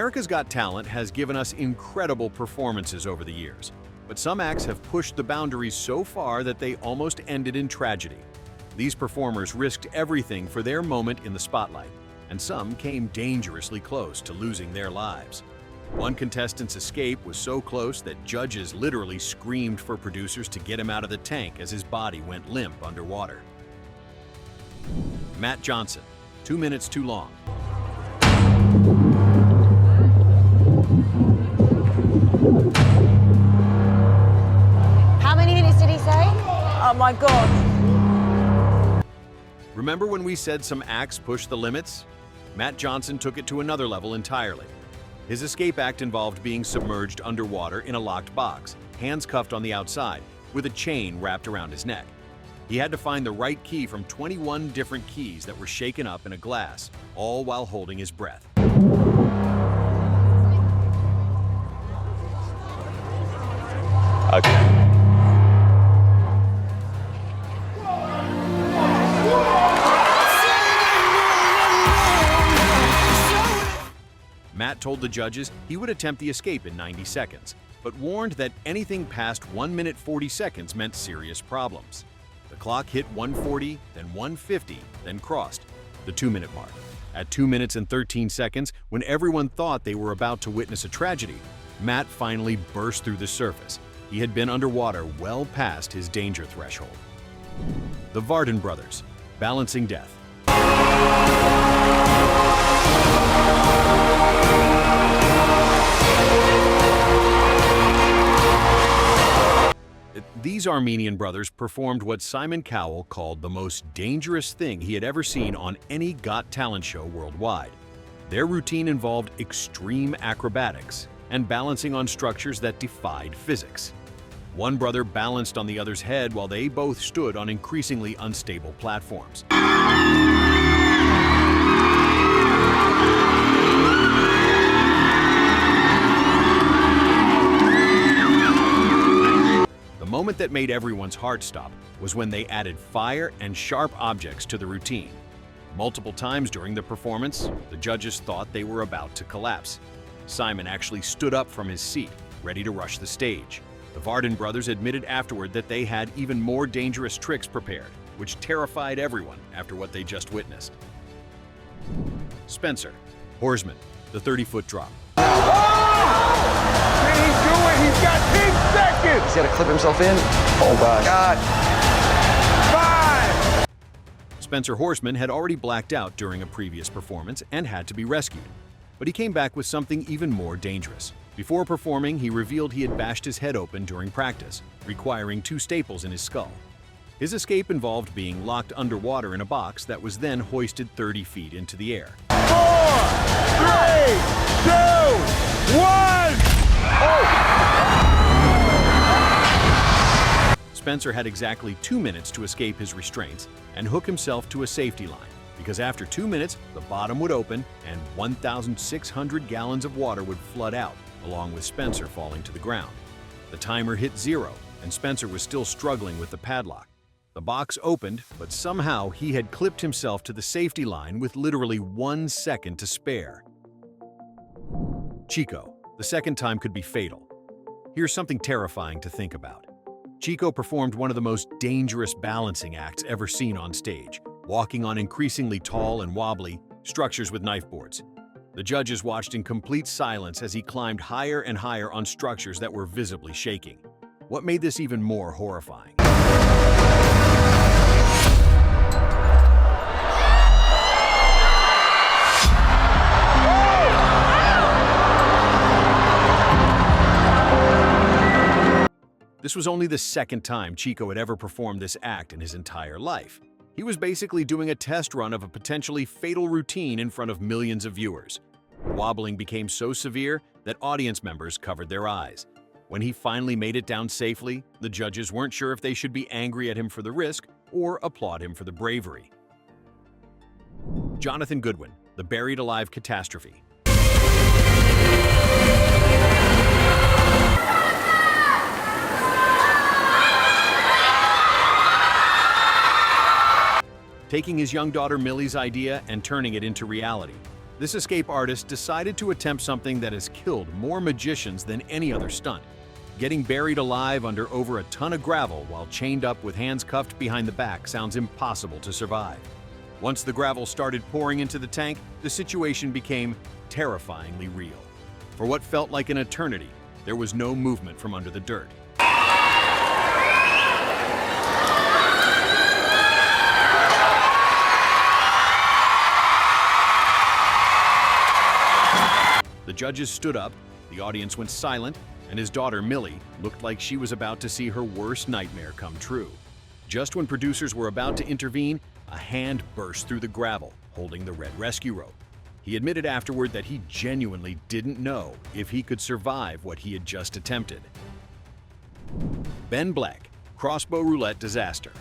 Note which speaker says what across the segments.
Speaker 1: America's Got Talent has given us incredible performances over the years, but some acts have pushed the boundaries so far that they almost ended in tragedy. These performers risked everything for their moment in the spotlight, and some came dangerously close to losing their lives. One contestant's escape was so close that judges literally screamed for producers to get him out of the tank as his body went limp underwater. Matt Johnson, 2 minutes too long.
Speaker 2: How many minutes did he say? Oh my God.
Speaker 1: Remember when we said some acts push the limits? Matt Johnson took it to another level entirely. His escape act involved being submerged underwater in a locked box, hands cuffed on the outside, with a chain wrapped around his neck. He had to find the right key from 21 different keys that were shaken up in a glass, all while holding his breath.
Speaker 3: Okay.
Speaker 1: Matt told the judges he would attempt the escape in 90 seconds, but warned that anything past 1 minute 40 seconds meant serious problems. The clock hit 140, then 150, then crossed the 2-minute mark. At 2 minutes and 13 seconds, when everyone thought they were about to witness a tragedy, Matt finally burst through the surface. He had been underwater well past his danger threshold. The Varden brothers, balancing death. These Armenian brothers performed what Simon Cowell called the most dangerous thing he had ever seen on any Got Talent show worldwide. Their routine involved extreme acrobatics and balancing on structures that defied physics. One brother balanced on the other's head while they both stood on increasingly unstable platforms. The moment that made everyone's heart stop was when they added fire and sharp objects to the routine. Multiple times during the performance, the judges thought they were about to collapse. Simon actually stood up from his seat, ready to rush the stage. The Varden brothers admitted afterward that they had even more dangerous tricks prepared, which terrified everyone after what they just witnessed. Spencer Horsman, the 30-foot drop.
Speaker 4: Can he do it? He's got 10 seconds!
Speaker 5: He's got to clip himself in. Oh, God.
Speaker 4: 5!
Speaker 1: Spencer Horsman had already blacked out during a previous performance and had to be rescued. But he came back with something even more dangerous. Before performing, he revealed he had bashed his head open during practice, requiring 2 staples in his skull. His escape involved being locked underwater in a box that was then hoisted 30 feet into the air.
Speaker 4: 4, 3, 2, 1! Oh!
Speaker 1: Spencer had exactly 2 minutes to escape his restraints and hook himself to a safety line, because after 2 minutes, the bottom would open and 1,600 gallons of water would flood out, along with Spencer falling to the ground. The timer hit 0, and Spencer was still struggling with the padlock. The box opened, but somehow he had clipped himself to the safety line with literally 1 second to spare. Chico, the second time could be fatal. Here's something terrifying to think about. Chico performed one of the most dangerous balancing acts ever seen on stage, walking on increasingly tall and wobbly structures with knife boards. The judges watched in complete silence as he climbed higher and higher on structures that were visibly shaking. What made this even more horrifying? This was only the second time Chico had ever performed this act in his entire life. He was basically doing a test run of a potentially fatal routine in front of millions of viewers. Wobbling became so severe that audience members covered their eyes. When he finally made it down safely, the judges weren't sure if they should be angry at him for the risk or applaud him for the bravery. Jonathan Goodwin, the buried alive catastrophe. Taking his young daughter Millie's idea and turning it into reality. This escape artist decided to attempt something that has killed more magicians than any other stunt. Getting buried alive under over a ton of gravel while chained up with hands cuffed behind the back sounds impossible to survive. Once the gravel started pouring into the tank, the situation became terrifyingly real. For what felt like an eternity, there was no movement from under the dirt. The judges stood up, the audience went silent, and his daughter Millie looked like she was about to see her worst nightmare come true. Just when producers were about to intervene, a hand burst through the gravel, holding the red rescue rope. He admitted afterward that he genuinely didn't know if he could survive what he had just attempted. Ben Black, crossbow roulette disaster.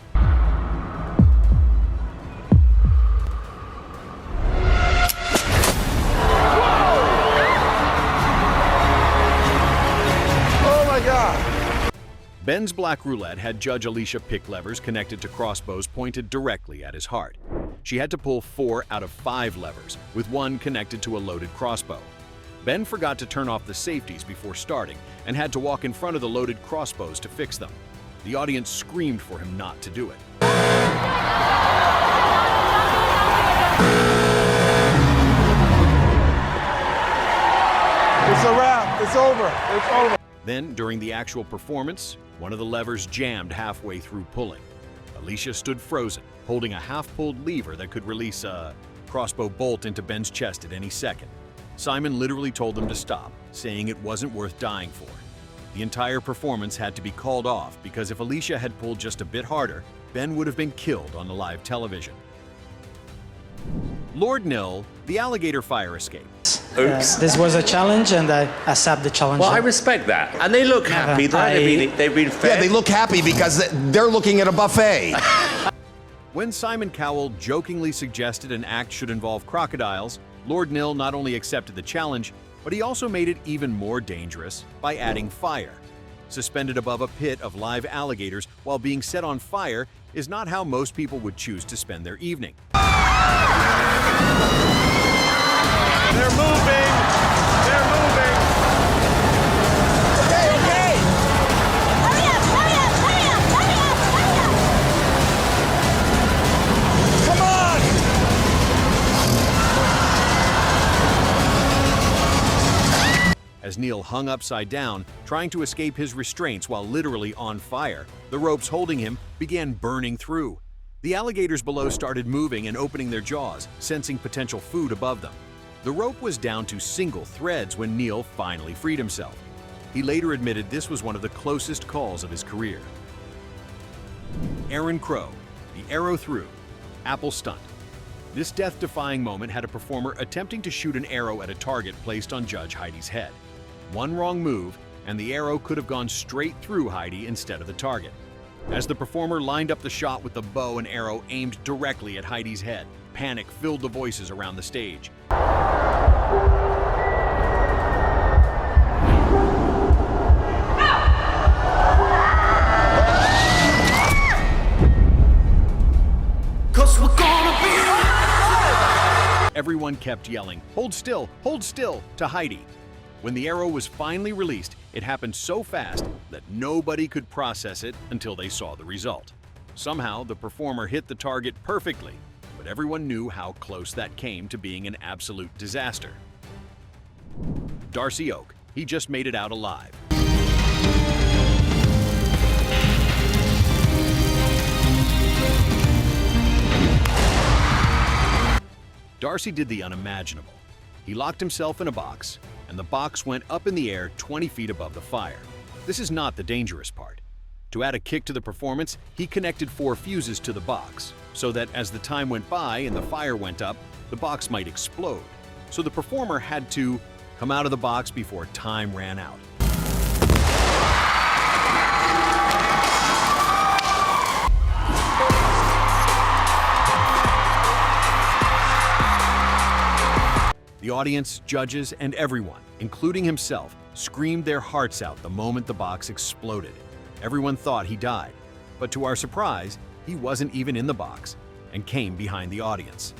Speaker 1: Ben's black roulette had Judge Alicia pick levers connected to crossbows pointed directly at his heart. She had to pull 4 out of 5 levers, with 1 connected to a loaded crossbow. Ben forgot to turn off the safeties before starting and had to walk in front of the loaded crossbows to fix them. The audience screamed for him not to do it.
Speaker 4: It's a wrap. It's over. It's over.
Speaker 1: Then, during the actual performance, one of the levers jammed halfway through pulling. Alicia stood frozen, holding a half-pulled lever that could release a crossbow bolt into Ben's chest at any second. Simon literally told them to stop, saying it wasn't worth dying for. The entire performance had to be called off because if Alicia had pulled just a bit harder, Ben would have been killed on the live television. Lord Nil, the alligator fire escape.
Speaker 3: Oops. This was a challenge, and I accept the challenge.
Speaker 6: Well, I respect that. And they look happy. They've been fed.
Speaker 7: Yeah, they look happy because they're looking at a buffet.
Speaker 1: When Simon Cowell jokingly suggested an act should involve crocodiles, Lord Nil not only accepted the challenge, but he also made it even more dangerous by adding fire. Suspended above a pit of live alligators while being set on fire is not how most people would choose to spend their evening.
Speaker 4: They're moving. They're moving.
Speaker 2: Okay, okay. Hurry up, hurry up, hurry up, hurry up, hurry up.
Speaker 4: Come on.
Speaker 1: As Neil hung upside down, trying to escape his restraints while literally on fire, the ropes holding him began burning through. The alligators below started moving and opening their jaws, sensing potential food above them. The rope was down to single threads when Neil finally freed himself. He later admitted this was one of the closest calls of his career. Aaron Crow, the arrow through, Apple stunt. This death-defying moment had a performer attempting to shoot an arrow at a target placed on Judge Heidi's head. One wrong move, and the arrow could have gone straight through Heidi instead of the target. As the performer lined up the shot with the bow and arrow aimed directly at Heidi's head, panic filled the voices around the stage. Everyone kept yelling, hold still, to Heidi. When the arrow was finally released, it happened so fast that nobody could process it until they saw the result. Somehow, the performer hit the target perfectly, but everyone knew how close that came to being an absolute disaster. Darcy Oak, he just made it out alive. Darcy did the unimaginable. He locked himself in a box, and the box went up in the air 20 feet above the fire. This is not the dangerous part. To add a kick to the performance, he connected 4 fuses to the box, so that as the time went by and the fire went up, the box might explode. So the performer had to come out of the box before time ran out. The audience, judges, and everyone, including himself, screamed their hearts out the moment the box exploded. Everyone thought he died, but to our surprise, he wasn't even in the box and came behind the audience.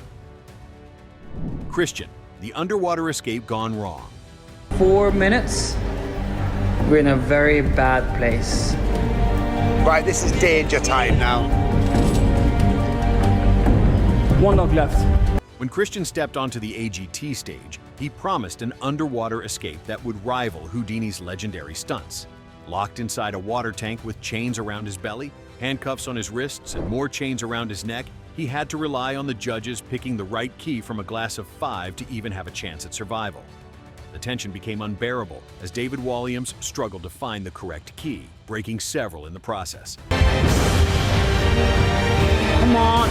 Speaker 1: Christian, The underwater escape gone wrong.
Speaker 8: 4 minutes. We're in a very bad place.
Speaker 4: Right, this is danger time now.
Speaker 8: One dog left.
Speaker 1: When Christian stepped onto the AGT stage, he promised an underwater escape that would rival Houdini's legendary stunts. Locked inside a water tank with chains around his belly, handcuffs on his wrists, and more chains around his neck, he had to rely on the judges picking the right key from a glass of 5 to even have a chance at survival. The tension became unbearable as David Walliams struggled to find the correct key, breaking several in the process.
Speaker 8: Come on.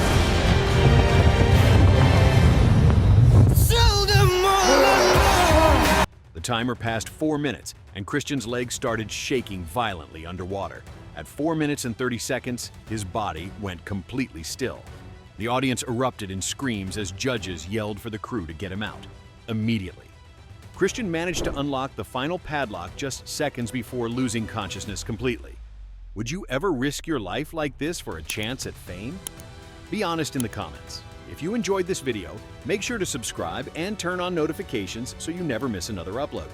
Speaker 1: The timer passed 4 minutes, and Christian's legs started shaking violently underwater. At 4 minutes and 30 seconds, his body went completely still. The audience erupted in screams as judges yelled for the crew to get him out immediately. Christian managed to unlock the final padlock just seconds before losing consciousness completely. Would you ever risk your life like this for a chance at fame? Be honest in the comments. If you enjoyed this video, make sure to subscribe and turn on notifications so you never miss another upload.